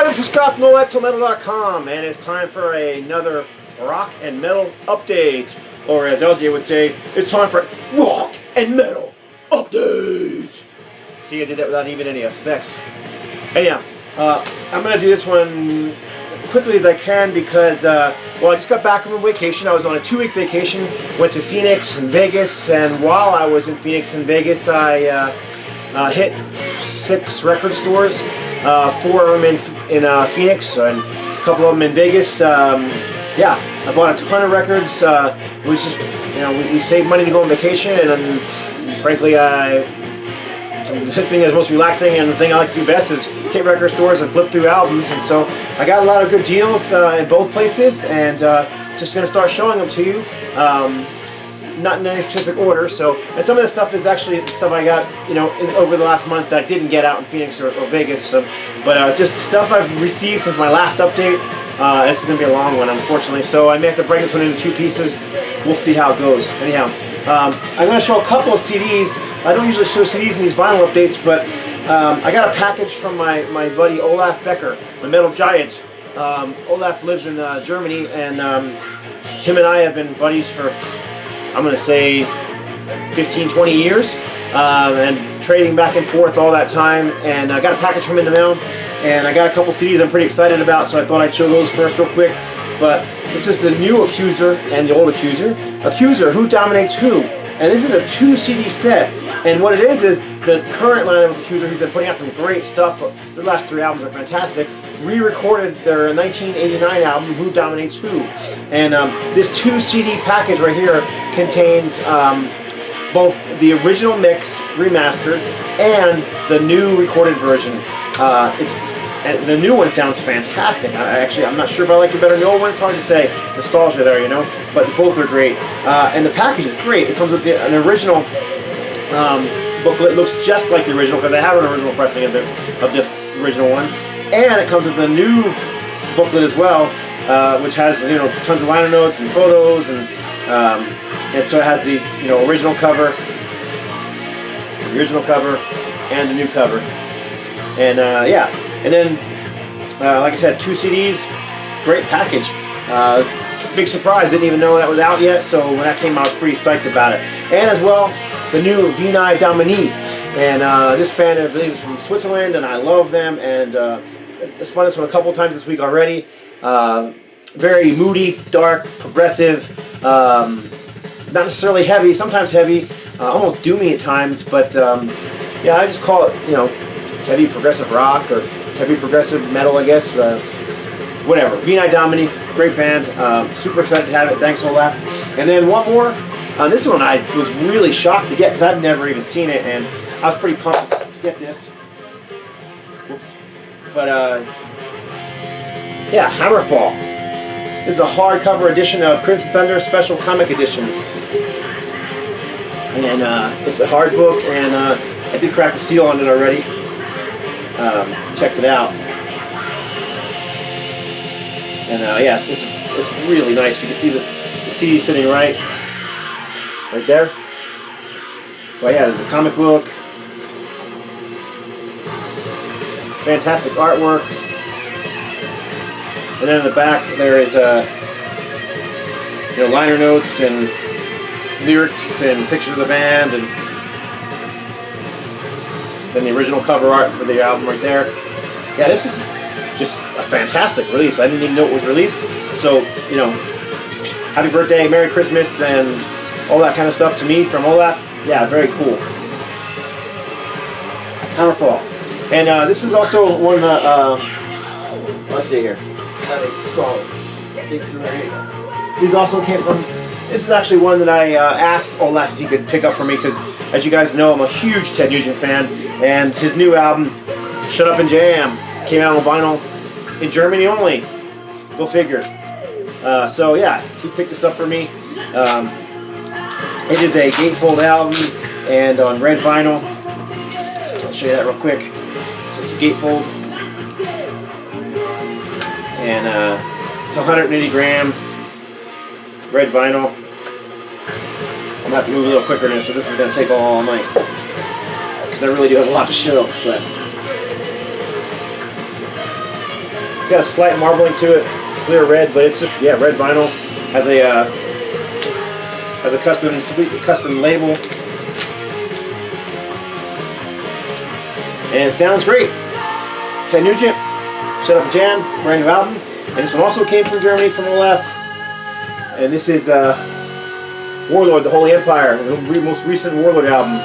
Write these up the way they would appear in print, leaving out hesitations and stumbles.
everybody, this is Scott from NoLifeTillMetal.com, and it's time for another rock and metal update. Or as LJ would say, it's time for rock and metal update. See, I did that without even any effects. Anyhow, I'm going to do this one quickly as I can because, well, I just got back from a vacation. I was on a 2-week vacation, went to Phoenix and Vegas, and while I was in Phoenix and Vegas, I hit 6 record stores. 4 of them in Phoenix and a couple of them in Vegas. Yeah, I bought a ton of records. It was just, you know, we saved money to go on vacation, and frankly, the thing that's most relaxing and the thing I like to do best is hit record stores and flip through albums. And so I got a lot of good deals in both places, and just going to start showing them to you. Not in any specific order. So, and some of the stuff is actually stuff I got, you know, over the last month that I didn't get out in Phoenix or Vegas. So, but just stuff I've received since my last update. This is going to be a long one, unfortunately. So I may have to break this one into 2 pieces. We'll see how it goes. Anyhow, I'm going to show a couple of CDs. I don't usually show CDs in these vinyl updates, but I got a package from my buddy Olaf Becker, the metal giant. Olaf lives in Germany, and him and I have been buddies for, I'm going to say, 15, 20 years, and trading back and forth all that time. And I got a package from him in the mail, and I got a couple CDs I'm pretty excited about, so I thought I'd show those first real quick. But this is the new Accuser and the old Accuser. Accuser, Who Dominates Who? And this is a 2 CD set. And what it is the current lineup of Accuser, who's been putting out some great stuff. The last 3 albums are fantastic. Re-recorded their 1989 album, Who Dominates Who. And this 2 CD package right here contains both the original mix, remastered, and the new recorded version. And the new one sounds fantastic. I'm not sure if I like it better than the old one. It's hard to say. Nostalgia there, you know. But both are great. And the package is great. It comes with an original booklet. It looks just like the original because I have an original pressing of the original one. And it comes with a new booklet as well, which has, you know, tons of liner notes and photos, and so it has the, you know, original cover, and the new cover. And yeah, and then like I said, 2 CDs, great package. Big surprise, didn't even know that was out yet. So when that came out, I was pretty psyched about it. And as well, the new Vini Domini. And this band, I believe, is from Switzerland, and I love them. And I spun this one a couple times this week already. Very moody, dark, progressive, not necessarily heavy, sometimes heavy, almost doomy at times, but yeah, I just call it, you know, heavy progressive rock or heavy progressive metal, I guess. Whatever. Vini Domini, great band. Super excited to have it. Thanks, Olaf. And then one more. This one I was really shocked to get because I've never even seen it, and I was pretty pumped to get this. Whoops. But yeah, Hammerfall. This is a hardcover edition of Crimson Thunder Special Comic Edition. And it's a hard book, and I did crack the seal on it already. Checked it out. And yeah, it's really nice. You can see the CD sitting right there. But yeah, there's a comic book. Fantastic artwork. And then in the back there is you know, liner notes and lyrics and pictures of the band, and then the original cover art for the album right there. Yeah, this is just a fantastic release. I didn't even know it was released. So, you know, happy birthday, Merry Christmas, and all that kind of stuff to me from Olaf. Yeah, very cool. Hammerfall. And this is also one that, let's see here. These also came from, this is actually one that I asked Olaf if he could pick up for me, because as you guys know, I'm a huge Ted Nugent fan, and his new album, Shut Up and Jam, came out on vinyl in Germany only. Go figure. So yeah, he picked this up for me. It is a gatefold album and on red vinyl. I'll show you that real quick. So it's a gatefold. And it's 180 gram red vinyl. I'm gonna have to move a little quicker now, so this is gonna take all night because I really do have a lot to show. But It's got a slight marbling to it, clear red, but it's just, yeah, red vinyl. Has a custom label. And it sounds great. Ted Nugent, Shut Up Jam, brand new album. And this one also came from Germany from the left. And this is Warlord, The Holy Empire, the most recent Warlord album.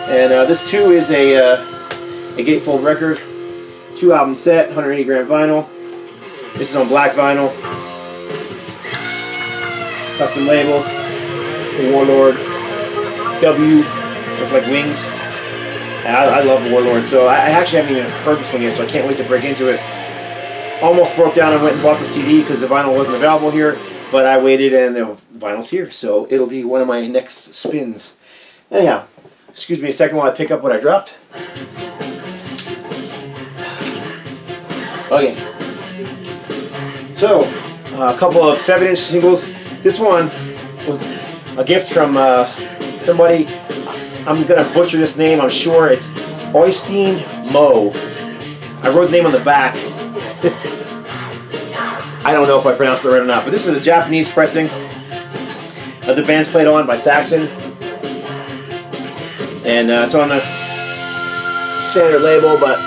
And this too is a gatefold record, 2-album set, 180 gram vinyl. This is on black vinyl. Custom labels. The Warlord W, looks like wings. I love Warlord, so I actually haven't even heard this one yet, so I can't wait to break into it. Almost broke down and went and bought the CD because the vinyl wasn't available here, but I waited and the vinyl's here, so it'll be one of my next spins. Anyhow, excuse me a second while I pick up what I dropped. Okay. So, a couple of 7-inch singles. This one was a gift from somebody. I'm going to butcher this name, I'm sure. It's Chastain Mo. I wrote the name on the back. I don't know if I pronounced it right or not, but this is a Japanese pressing of the band's played on by Saxon. And it's on the standard label, but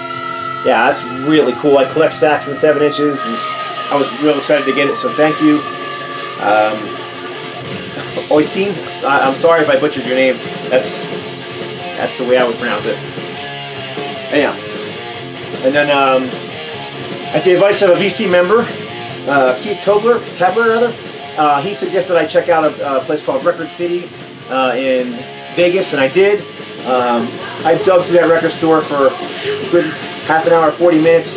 yeah, that's really cool. I collect Saxon 7 inches, and I was real excited to get it, so thank you. Chastain, I'm sorry if I butchered your name. That's the way I would pronounce it. Anyhow, and then at the advice of a VC member, Keith Tabler rather, he suggested I check out a place called Record City in Vegas, and I did. I dug through that record store for a good half an hour, 40 minutes,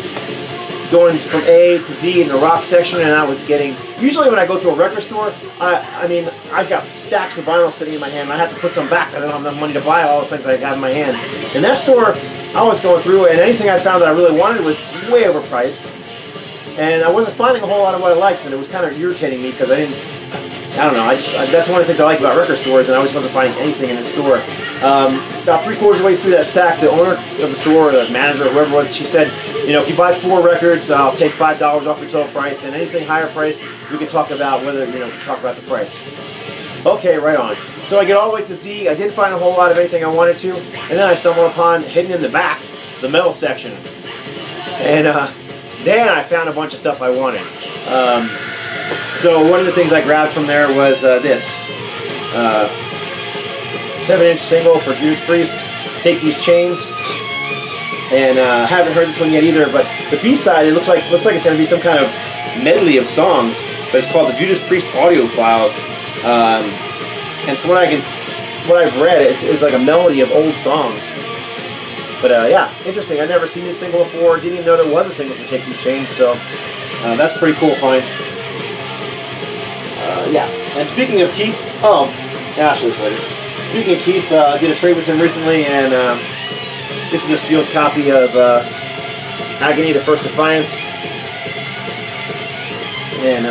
going from A to Z in the rock section, and I was getting, usually when I go to a record store, I mean, I've got stacks of vinyl sitting in my hand, and I have to put some back. I don't have enough money to buy all the things I have in my hand. In that store, I was going through, and anything I found that I really wanted was way overpriced, and I wasn't finding a whole lot of what I liked, and it was kind of irritating me because I don't know, that's one of the things I like about record stores, and I always wasn't finding anything in the store. About 3/4 of the way through that stack, the owner of the store, or the manager, or whoever it was, she said, you know, if you buy 4 records, I'll take $5 off your total price, and anything higher price, we can talk about whether, you know, talk about the price. Okay, right on. So I get all the way to Z. I didn't find a whole lot of anything I wanted to, and then I stumbled upon, hidden in the back, the metal section. And then I found a bunch of stuff I wanted. So one of the things I grabbed from there was this 7-inch single for Judas Priest, Take These Chains. And I haven't heard this one yet either, but the B-side, it looks like it's going to be some kind of medley of songs, but it's called the Judas Priest Audio Files. And from what I've read, it's like a melody of old songs. But yeah, interesting. I've never seen this single before. Didn't even know there was a single for Take These Chains, so that's a pretty cool find. Yeah. And speaking of Keith, I'll show this later. Speaking of Keith, I did a trade with him recently, and this is a sealed copy of Agony, The First Defiance. And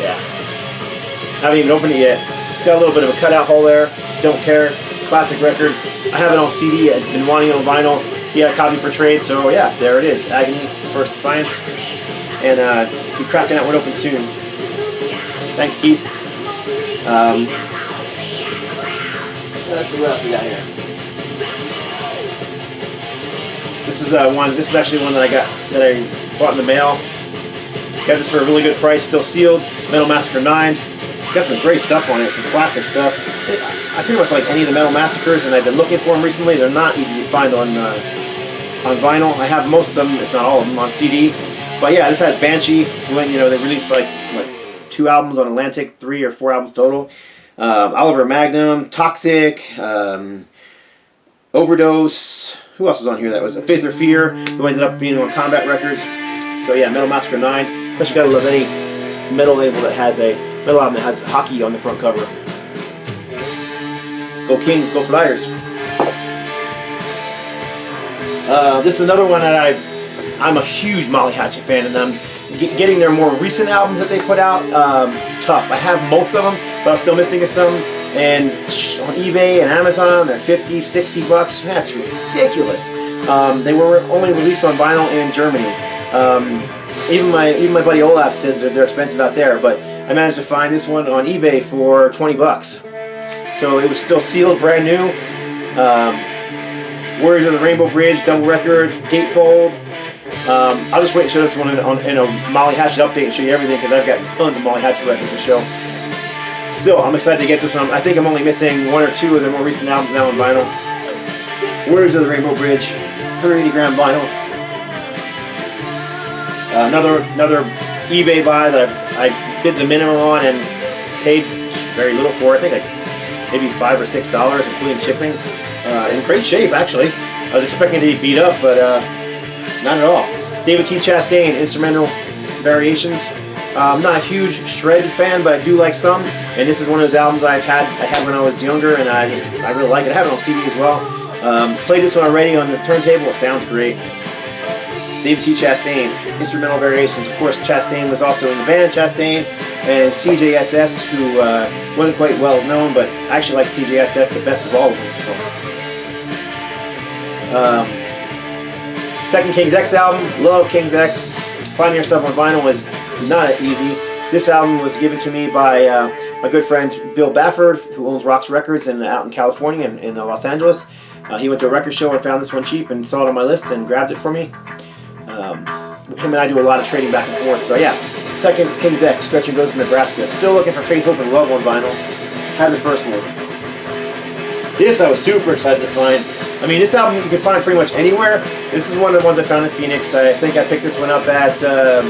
yeah, I haven't even opened it yet. It's got a little bit of a cutout hole there. Don't care. Classic record. I have it on CD. I've been wanting it on vinyl. He had a copy for trade, so yeah, there it is. Agony, The First Defiance. And be cracking that one open soon. Thanks, Keith. Let's see what else we got here. This is one. This is actually one that I bought in the mail. Got this for a really good price, still sealed. Metal Massacre 9. Got some great stuff on it, some classic stuff. I pretty much like any of the Metal Massacres, and I've been looking for them recently. They're not easy to find on vinyl. I have most of them, if not all of them, on CD. But yeah, this has Banshee. When they released like 2 albums on Atlantic, 3 or 4 albums total. Oliver Magnum, Toxic, Overdose. Who else was on here? That was Faith or Fear, who ended up being on Combat Records. So yeah, Metal Massacre 9. Plus you gotta love any metal label that has a metal album that has hockey on the front cover. Go Kings, go Flyers. This is another one that I'm a huge Molly Hatchet fan, and I'm getting their more recent albums that they put out. Tough. I have most of them, but I'm still missing some. And on eBay and Amazon, they're $50, $60. That's ridiculous. They were only released on vinyl in Germany. Even my buddy Olaf says that they're expensive out there, but I managed to find this one on eBay for 20 bucks. So it was still sealed, brand new. Warriors of the Rainbow Bridge, double record, gatefold. I'll just wait and show this one in a Molly Hatchet update and show you everything, because I've got tons of Molly Hatchet records to show. Still, I'm excited to get this one. I think I'm only missing 1 or 2 of their more recent albums now on vinyl. Warriors of the Rainbow Bridge, 180 gram vinyl. Another eBay buy that I bid the minimum on and paid very little for. I think like maybe $5 or $6, including shipping. In great shape, actually. I was expecting it to be beat up, but not at all. David T. Chastain, instrumental variations. I'm not a huge shred fan, but I do like some. And this is one of those albums I had when I was younger, and I really like it. I have it on CD as well. Played this one already on the turntable. It sounds great. David T. Chastain, instrumental variations. Of course, Chastain was also in the band Chastain, and CJSS, who wasn't quite well known, but I actually like CJSS the best of all of them. So. Second King's X album, love King's X. Finding your stuff on vinyl was not easy. This album was given to me by my good friend Bill Bafford, who owns Rocks Records out in California, in Los Angeles. He went to a record show and found this one cheap and saw it on my list and grabbed it for me. Him and I do a lot of trading back and forth, so yeah. Second King's X, Gretchen Goes to Nebraska. Still looking for Faith, Hope, and Love on vinyl. Had the first one. This I was super excited to find. I mean, this album you can find pretty much anywhere. This is one of the ones I found in Phoenix. I think I picked this one up at the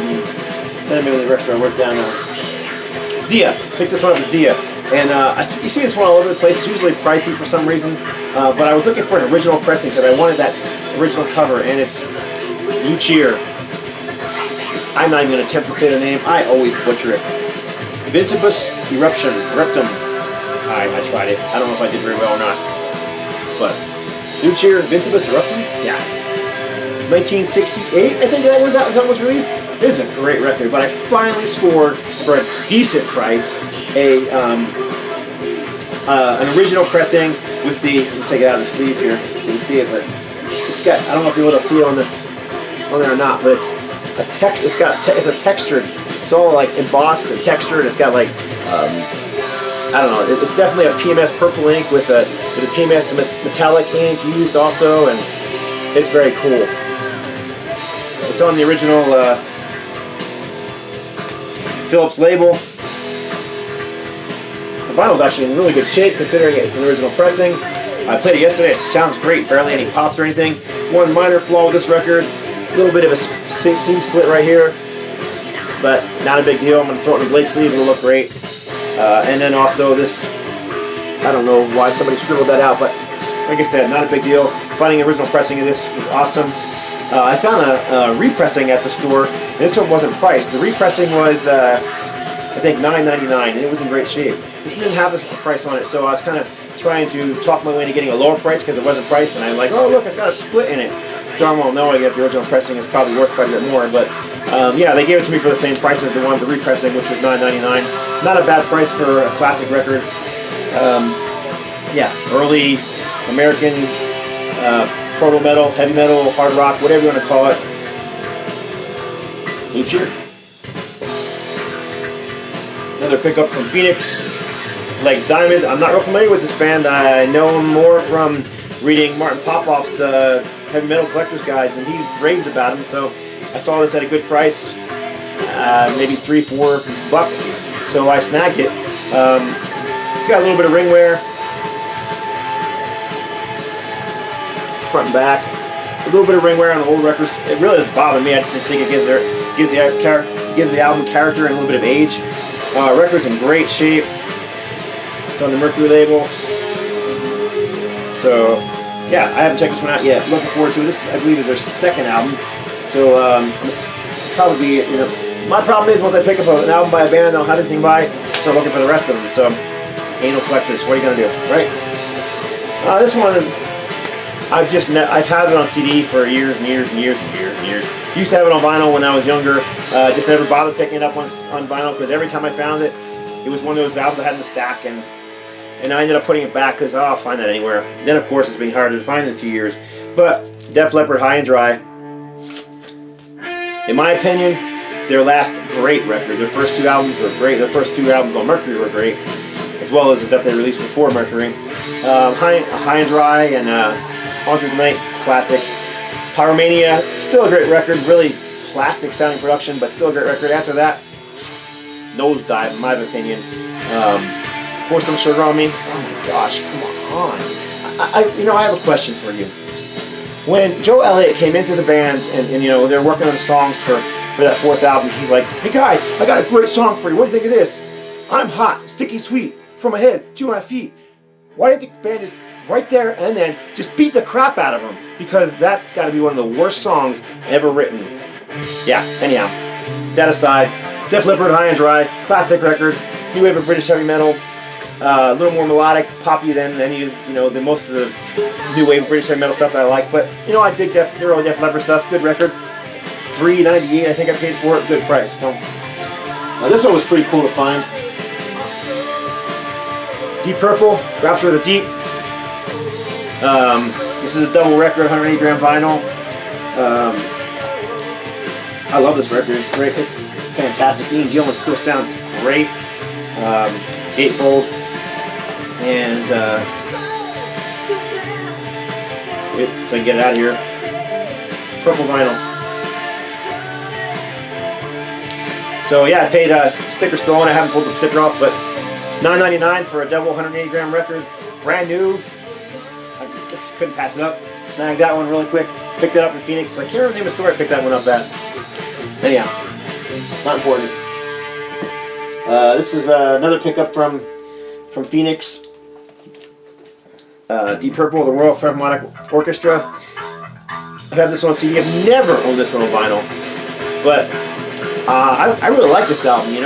restaurant I worked down there. Zia. Picked this one up at Zia. And you see this one all over the place. It's usually pricey for some reason. But I was looking for an original pressing because I wanted that original cover. And it's Lucia. I'm not even going to attempt to say the name. I always butcher it. Vincibus Eruptum. I tried it. I don't know if I did very well or not. But Lucia Vincibus Eruptum? Yeah. 1968, I think that was released. This is a great record, but I finally scored for a decent price an original pressing with the, let's take it out of the sleeve here so you can see it, but it's got, I don't know if you'll be able to see it on there or not, but it's a textured, it's all like embossed and textured. It's got like I don't know, it's definitely a PMS purple ink with a PMS metallic ink used also, and it's very cool. It's on the original Philips label. The vinyl's actually in really good shape considering it's an original pressing. I played it yesterday. It sounds great. Barely any pops or anything. One minor flaw with this record. A little bit of a seam split right here, but not a big deal. I'm going to throw it in the blade sleeve. It'll look great. And then also this, I don't know why somebody scribbled that out, but like I said, not a big deal. Finding the original pressing of this was awesome. I found a repressing at the store. This one wasn't priced. The repressing was, I think, $9.99, and it was in great shape. This didn't have a price on it, so I was kind of trying to talk my way into getting a lower price because it wasn't priced, and I'm like, oh look, it's got a split in it. Darn well knowing that the original pressing is probably worth quite a bit more, but yeah, they gave it to me for the same price as the one, the repressing, which was $9.99. Not a bad price for a classic record. Yeah, early American proto metal, heavy metal, hard rock, whatever you want to call it. Lucia. Another pickup from Phoenix, Legs Diamond. I'm not real familiar with this band. I know them more from reading Martin Popoff's heavy metal collector's guides, and he raves about them. So I saw this at a good price, maybe $3-4, so I snagged it. It's got a little bit of ring wear, front and back, a little bit of ring wear on the old records. It really doesn't bother me. I just think it gives the album character and a little bit of age. Record's in great shape. It's on the Mercury label. So yeah, I haven't checked this one out yet. Looking forward to it. This, I believe, is their second album. So probably, you know, my problem is once I pick up an album by a band I don't have anything by, so I'm looking for the rest of them. So anal collectors, what are you gonna do, right? This one, I've had it on CD for years and years and years and years and years. Used to have it on vinyl when I was younger. Just never bothered picking it up on vinyl because every time I found it, it was one of those albums I had in the stack, and I ended up putting it back because I'll find that anywhere. Then of course it's been harder to find in a few years. But Def Leppard, High and Dry. In my opinion, their last great record. Their first 2 albums were great. Their first 2 albums on Mercury were great, as well as the stuff they released before Mercury. High and Dry and On Through the Night, classics. Pyromania, still a great record. Really plastic sounding production, but still a great record. After that, nosedive, in my opinion. Pour Some Sugar on Me. Oh my gosh, come on. I have a question for you. When Joe Elliott came into the band and they're working on the songs for that 4th album, he's like, "Hey guys, I got a great song for you. What do you think of this? I'm hot, sticky sweet, from my head to my feet." Why didn't the band just right there and then just beat the crap out of him? Because that's got to be one of the worst songs ever written. Yeah, anyhow, that aside, Def Leppard, High and Dry, classic record, new wave of British heavy metal. A little more melodic, poppy than than most of the new wave of British heavy metal stuff that I like. But I dig the early Def Leppard stuff. Good record. $3.98 I think I paid for it. Good price. So this one was pretty cool to find. Deep Purple, Rapture of the Deep. This is a double record, 180 gram vinyl. I love this record. It's great. It's fantastic. Ian Gillan still sounds great. Gatefold. And so I can get it out of here. Purple vinyl. So yeah, I paid sticker still on. I haven't pulled the sticker off, but $9.99 for a double 180 gram record, brand new. I just couldn't pass it up. Snagged that one really quick. Picked it up in Phoenix. I can't remember the name of the store I picked that one up at. Anyhow, not important. This is another pickup from Phoenix. Deep Purple, the Royal Philharmonic Orchestra. I have this one on CD. I've never owned this one on vinyl, but I really like this album. You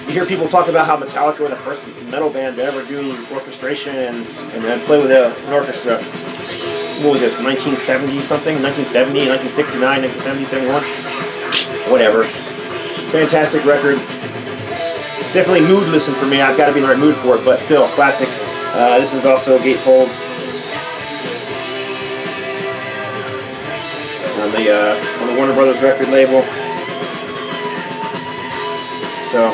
hear people talk about how Metallica were the first metal band to ever do orchestration and then play with an orchestra. What was this? 1970 something? 1970, 1969, 1970, 71? Whatever. Fantastic record. Definitely mood listen for me. I've got to be in the right mood for it, but still, classic. This is also gatefold. On the Warner Brothers record label. So,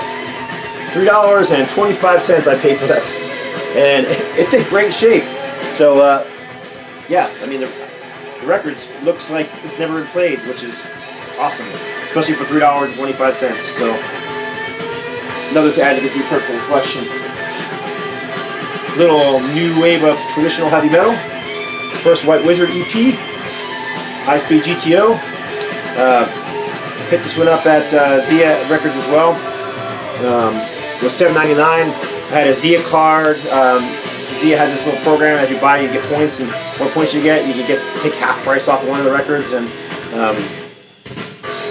$3.25 I paid for this. And it's in great shape. So, yeah, I mean, the record looks like it's never been played, which is awesome. Especially for $3.25. So, another to add to the Deep Purple collection. Little new wave of traditional heavy metal. First White Wizard EP. High Speed GTO. Picked this one up at Zia Records as well. It was $7.99. I had a Zia card. Zia has this little program. As you buy, you get points, and more points you get take half price off of one of the records. And I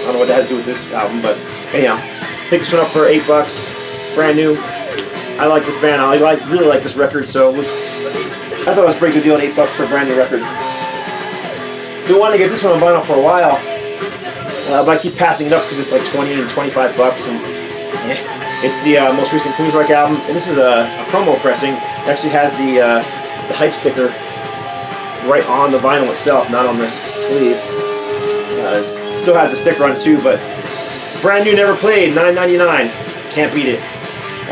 don't know what that has to do with this album, but anyhow, picked this one up for $8, brand new. I like this band. I really like this record, so I thought it was a pretty good deal at $8 for a brand new record. Been wanting to get this one on vinyl for a while, but I keep passing it up because it's like $20 and $25, and it's the most recent Queensryche album, and this is a promo pressing. It actually has the hype sticker right on the vinyl itself, not on the sleeve. It still has a sticker on it too, but brand new, never played, $9.99. Can't beat it.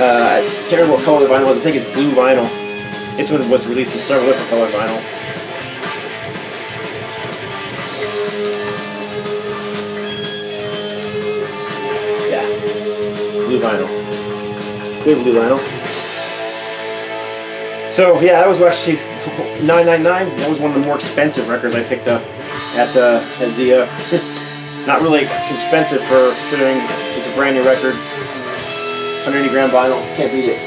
I can't remember what color the vinyl was. I think it's blue vinyl. This one was released in several different color vinyl. Yeah, blue vinyl. Good blue vinyl. So yeah, that was actually $9.99. That was one of the more expensive records I picked up at Zia. Not really expensive for considering it's a brand new record. 180 gram vinyl, can't beat it.